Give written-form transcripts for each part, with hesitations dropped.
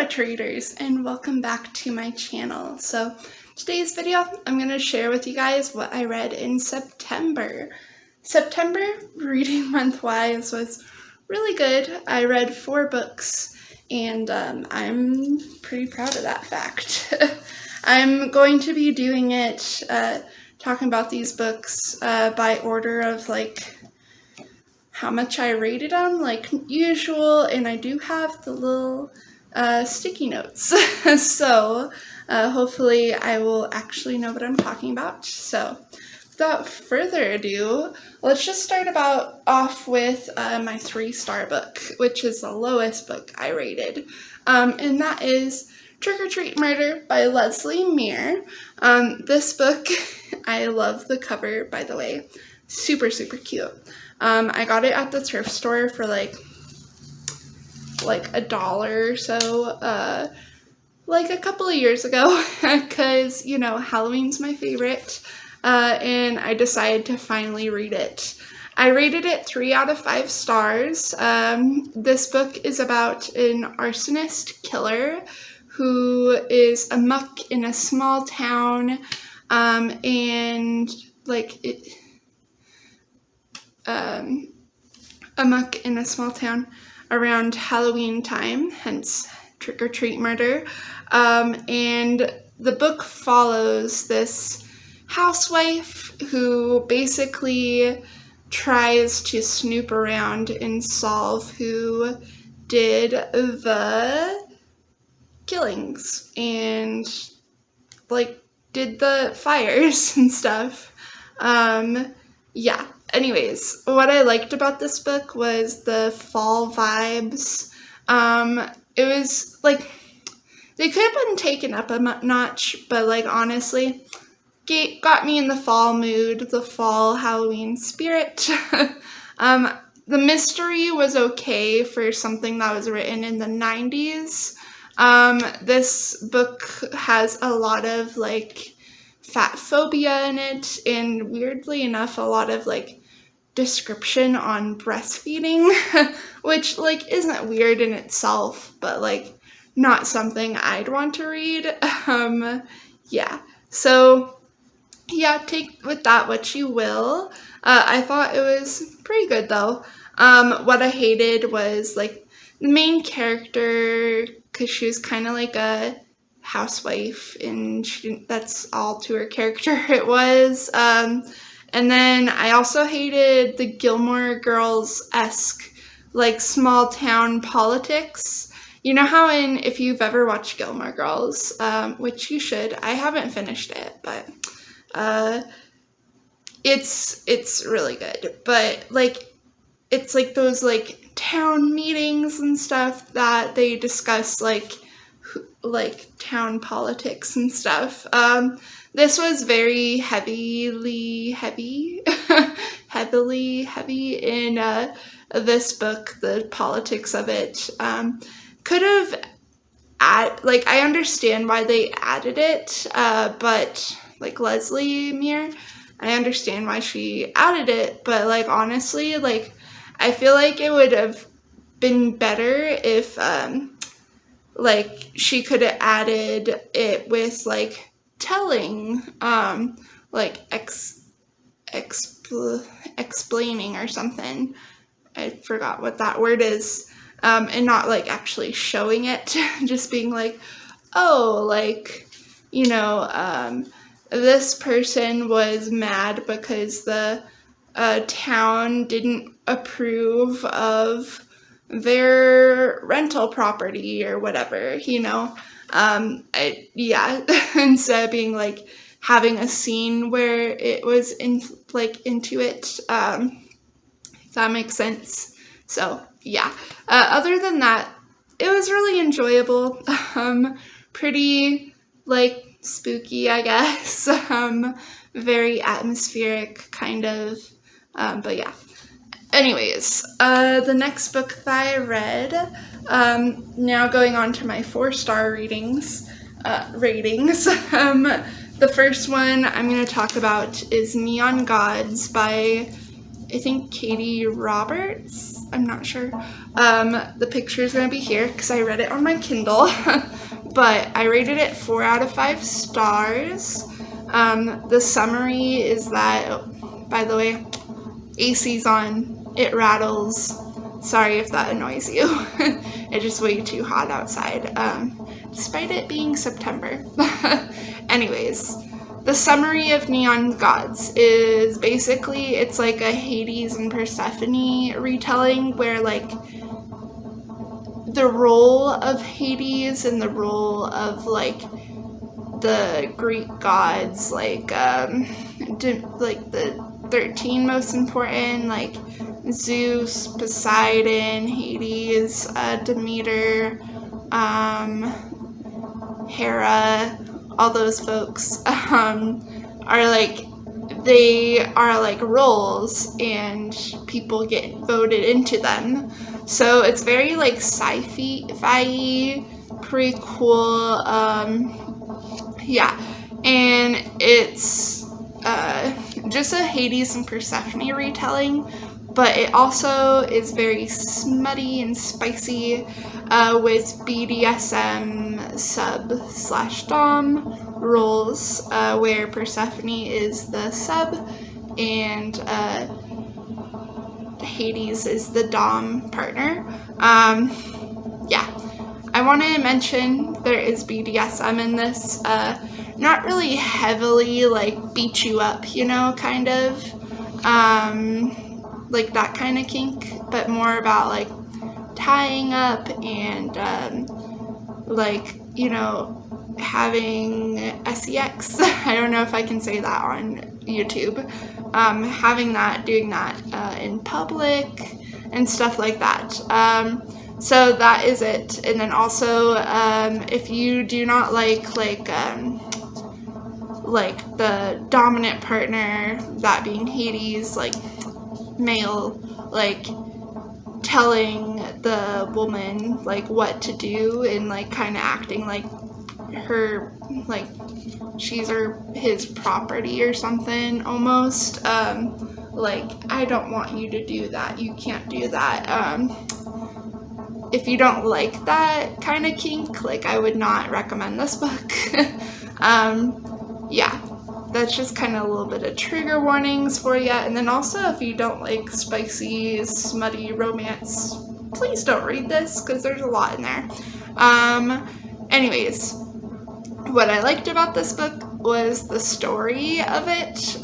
Nora traders, and welcome back to my channel. So today's video I'm going to share with you guys what I read in September. September reading month wise was really good. I read 4 books and I'm pretty proud of that fact. I'm going to be doing it talking about these books by order of like how much I rated them like usual, and I do have the little sticky notes. So hopefully I will actually know what I'm talking about. So without further ado, let's just start off with my 3-star book, which is the lowest book I rated. And that is Trick or Treat Murder by Leslie Muir. This book, I love the cover, by the way. Super, super cute. I got it at the thrift store for like $1 or so, like a couple of years ago, because, you know, Halloween's my favorite, and I decided to finally read it. I rated it 3 out of 5 stars. This book is about an arsonist killer who is amuck in a small town, and like amuck in a small town around Halloween time, hence Trick or Treat Murder. And the book follows this housewife who basically tries to snoop around and solve who did the killings and like did the fires and stuff. Yeah. Anyways, what I liked about this book was the fall vibes. It was like they could have been taken up a notch, but like honestly, got me in the fall mood, the fall Halloween spirit. The mystery was okay for something that was written in the 90s. This book has a lot of like fat phobia in it, and weirdly enough, a lot of like description on breastfeeding, which like isn't weird in itself, but like not something I'd want to read. Yeah, so yeah, take with that what you will. I thought it was pretty good though. What I hated was like the main character, because she was kind of like a housewife, and that's all to her character it was. And then I also hated the Gilmore Girls-esque like small town politics. You know how if you've ever watched Gilmore Girls, which you should, I haven't finished it, but it's really good. But like it's like those like town meetings and stuff that they discuss like town politics and stuff. This was very heavily in this book, the politics of it. Could have I understand why they added it, but like Leslie Muir, I understand why she added it, but like honestly, like I feel like it would have been better if like she could have added it with like telling, like explaining or something. I forgot what that word is. And not like actually showing it, just being like, oh, like, you know, this person was mad because the town didn't approve of their rental property or whatever, you know. Yeah, instead of being like having a scene where it was into it, if that makes sense. So yeah, other than that, it was really enjoyable. Pretty like spooky, I guess. Very atmospheric kind of, but yeah. Anyways, the next book that I read, now going on to my 4-star ratings. The first one I'm going to talk about is Neon Gods by, I think, Katie Roberts. I'm not sure. The picture is going to be here because I read it on my Kindle. But I rated it 4 out of 5 stars. The summary is that, oh, by the way, AC's on, it rattles. Sorry if that annoys you. It's just way too hot outside, despite it being September. Anyways, the summary of Neon Gods is basically, it's like a Hades and Persephone retelling where like the role of Hades and the role of like the Greek gods, like the 13 most important, like Zeus, Poseidon, Hades, Demeter, Hera, all those folks are like, they are like roles and people get voted into them. So it's very like sci-fi, pretty cool. Yeah, and it's just a Hades and Persephone retelling, but it also is very smutty and spicy with BDSM sub/dom roles, where Persephone is the sub and Hades is the dom partner. Yeah, I want to mention there is BDSM in this. Not really heavily like beat you up, you know, kind of like that kind of kink, but more about like tying up and like, you know, having sex. I don't know if I can say that on YouTube. Having that, doing that in public and stuff like that. So that is it. And then also, if you do not like the dominant partner, that being Hades, like male, like telling the woman like what to do and like kind of acting like her, like she's his property or something almost, like I don't want you to do that, you can't do that. If you don't like that kind of kink, like I would not recommend this book. Yeah, that's just kind of a little bit of trigger warnings for you. And then also, if you don't like spicy, smutty romance, please don't read this because there's a lot in there. Anyways, what I liked about this book was the story of it,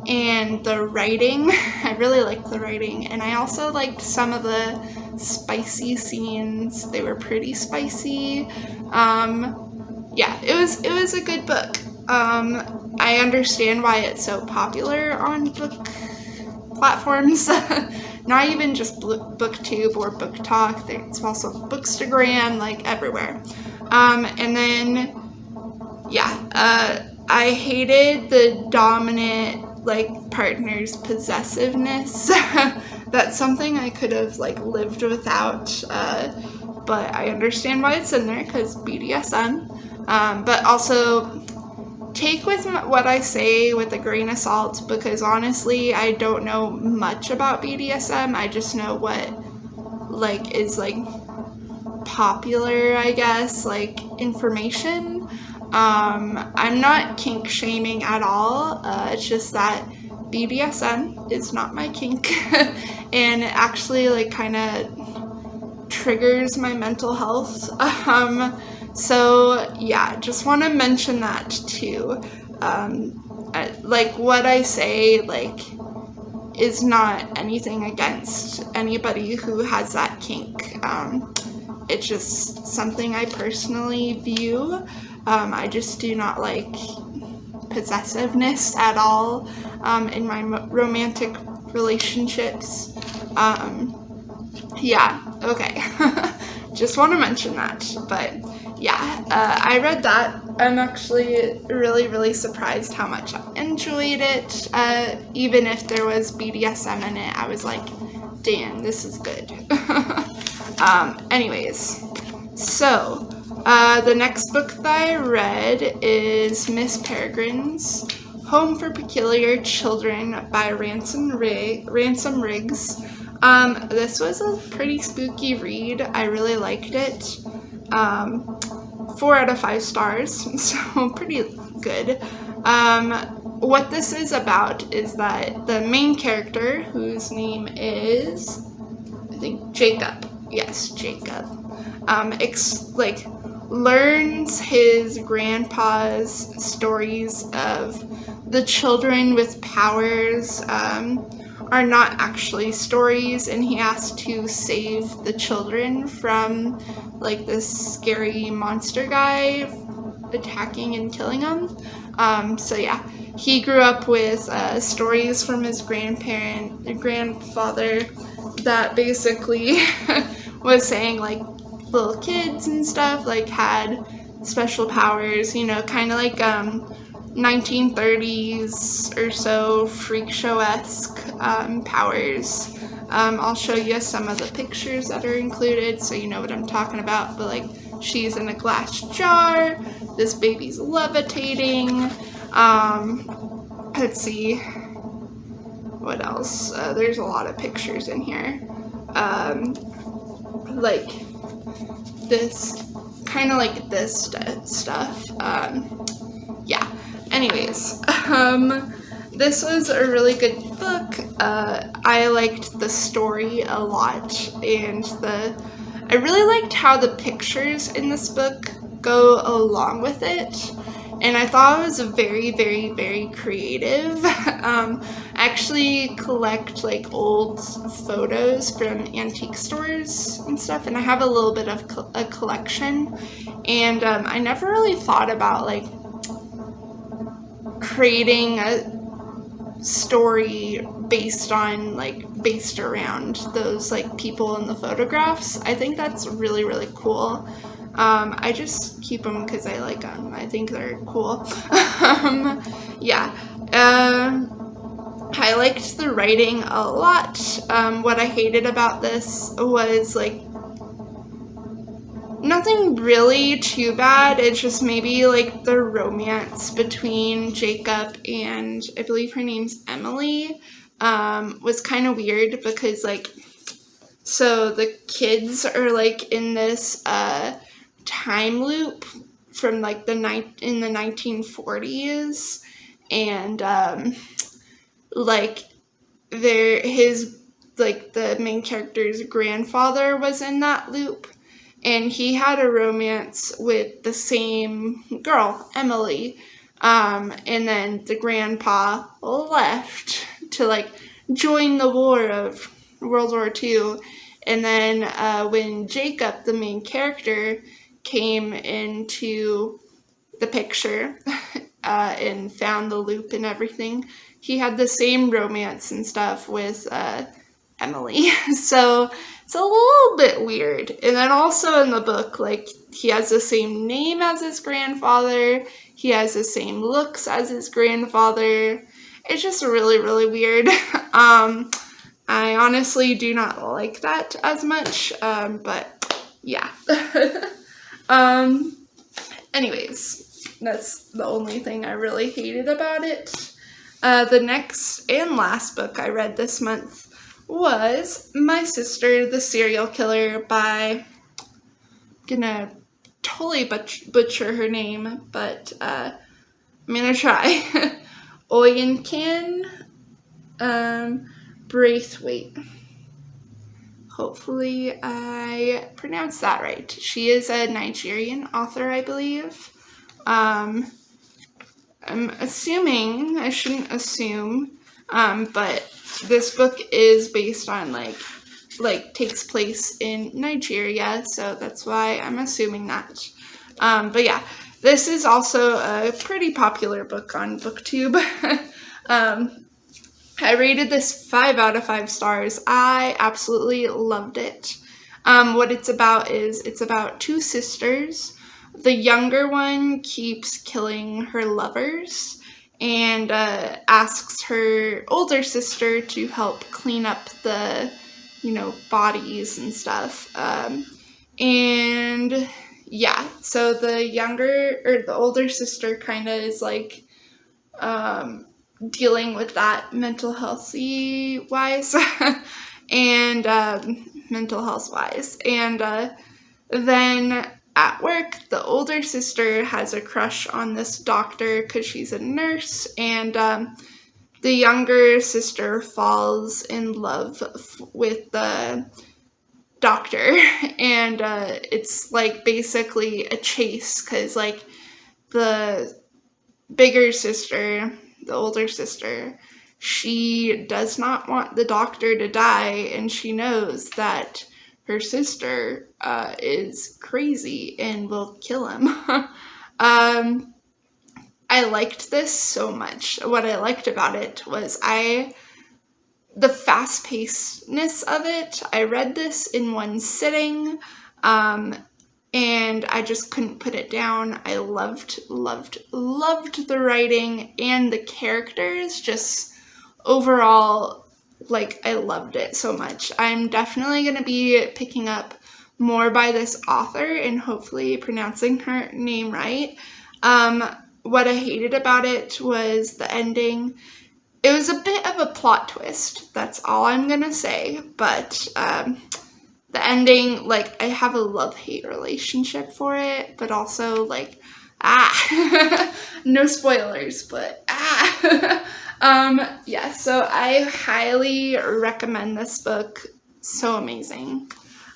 and the writing. I really liked the writing, and I also liked some of the spicy scenes. They were pretty spicy. Yeah, it was a good book. I understand why it's so popular on book platforms. Not even just BookTube or BookTok. It's also Bookstagram, like everywhere. And then, yeah, I hated the dominant, like, partner's possessiveness. That's something I could have, like, lived without, but I understand why it's in there, because BDSM. But also, take with what I say with a grain of salt, because honestly, I don't know much about BDSM. I just know what, like, is, like, popular, I guess, like, information. I'm not kink shaming at all. It's just that BDSM is not my kink, and it actually, like, kind of triggers my mental health. So yeah, just want to mention that too. Like, what I say, like, is not anything against anybody who has that kink. It's just something I personally view. I just do not like possessiveness at all in my romantic relationships. Yeah, okay. Just want to mention that. But yeah, I read that. I'm actually really surprised how much I enjoyed it. Even if there was BDSM in it, I was like, damn, this is good. Anyways, so the next book that I read is Miss Peregrine's Home for Peculiar Children by Ransom Riggs. This was a pretty spooky read. I really liked it. 4 out of 5 stars, so pretty good. What this is about is that the main character, whose name is, I think, Jacob. Yes, Jacob. Learns his grandpa's stories of the children with powers are not actually stories, and he has to save the children from like this scary monster guy attacking and killing them. So yeah, he grew up with stories from his grandfather that basically was saying like little kids and stuff like had special powers, you know, kind of like 1930s or so freak show-esque powers. I'll show you some of the pictures that are included so you know what I'm talking about, but like she's in a glass jar, this baby's levitating. Let's see what else. There's a lot of pictures in here. Like this, kind of like this stuff. Yeah. Anyways, this was a really good book. I liked the story a lot, and I really liked how the pictures in this book go along with it. And I thought it was very, very, very creative. I actually collect like old photos from antique stores and stuff, and I have a little bit of a collection. And I never really thought about like creating a story based around those like people in the photographs. I think that's really, really cool. I just keep them because I like them. I think they're cool. Yeah. I liked the writing a lot. What I hated about this was like nothing really too bad. It's just maybe like the romance between Jacob and I believe her name's Emily was kind of weird because like, so the kids are like in this time loop from like in the 1940s, and like the main character's grandfather was in that loop, and he had a romance with the same girl, Emily, and then the grandpa left to like join the war of World War II. And then when Jacob, the main character, came into the picture and found the loop and everything, he had the same romance and stuff with Emily. So it's a little bit weird. And then also in the book, like, he has the same name as his grandfather. He has the same looks as his grandfather. It's just really, really weird. I honestly do not like that as much, but yeah. Anyways, that's the only thing I really hated about it. The next and last book I read this month was My Sister, the Serial Killer by, I'm gonna totally butcher her name, but I'm gonna try. Oyinkan Braithwaite. Hopefully I pronounced that right. She is a Nigerian author, I believe. I'm assuming, I shouldn't assume, but this book is based on like takes place in Nigeria, so that's why I'm assuming that. But yeah, this is also a pretty popular book on BookTube. I rated this 5 out of 5 stars. I absolutely loved it. What it's about is it's about 2 sisters. The younger one keeps killing her lovers and asks her older sister to help clean up the, bodies and stuff. And yeah, so the older sister kind of is like dealing with that mental healthy wise. and mental health wise. And then at work, the older sister has a crush on this doctor because she's a nurse, and the younger sister falls in love with the doctor, and it's like basically a chase because like the bigger sister, the older sister, she does not want the doctor to die, and she knows that her sister is crazy and will kill him. I liked this so much. What I liked about it was the fast-pacedness of it. I read this in one sitting, and I just couldn't put it down. I loved the writing and the characters. Just overall, like, I loved it so much. I'm definitely going to be picking up more by this author and hopefully pronouncing her name right. What I hated about it was the ending. It was a bit of a plot twist. That's all I'm going to say. But the ending, like, I have a love-hate relationship for it, but also, like, no spoilers, but yeah, so I highly recommend this book. So amazing.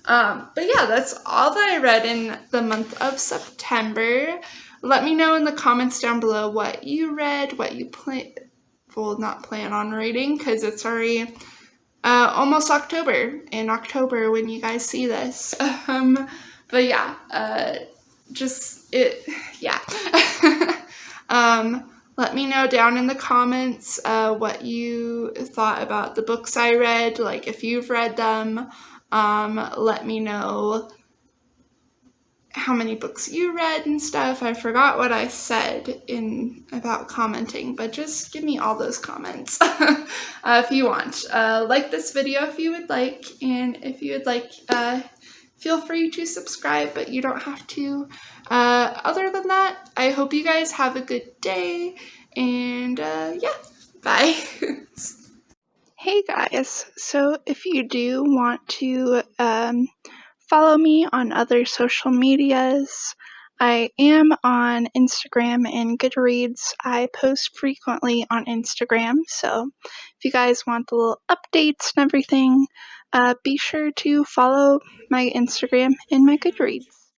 But yeah, that's all that I read in the month of September. Let me know in the comments down below what you read, what you not plan on reading, because it's already almost October, in October when you guys see this. But yeah, yeah. Let me know down in the comments what you thought about the books I read, like if you've read them. Let me know how many books you read and stuff. I forgot what I said about commenting, but just give me all those comments if you want. Like this video if you would like, and if you would like, feel free to subscribe, but you don't have to. Other than that, I hope you guys have a good day, and yeah, bye. Hey guys, so if you do want to follow me on other social medias, I am on Instagram and Goodreads. I post frequently on Instagram, so if you guys want the little updates and everything, be sure to follow my Instagram and my Goodreads.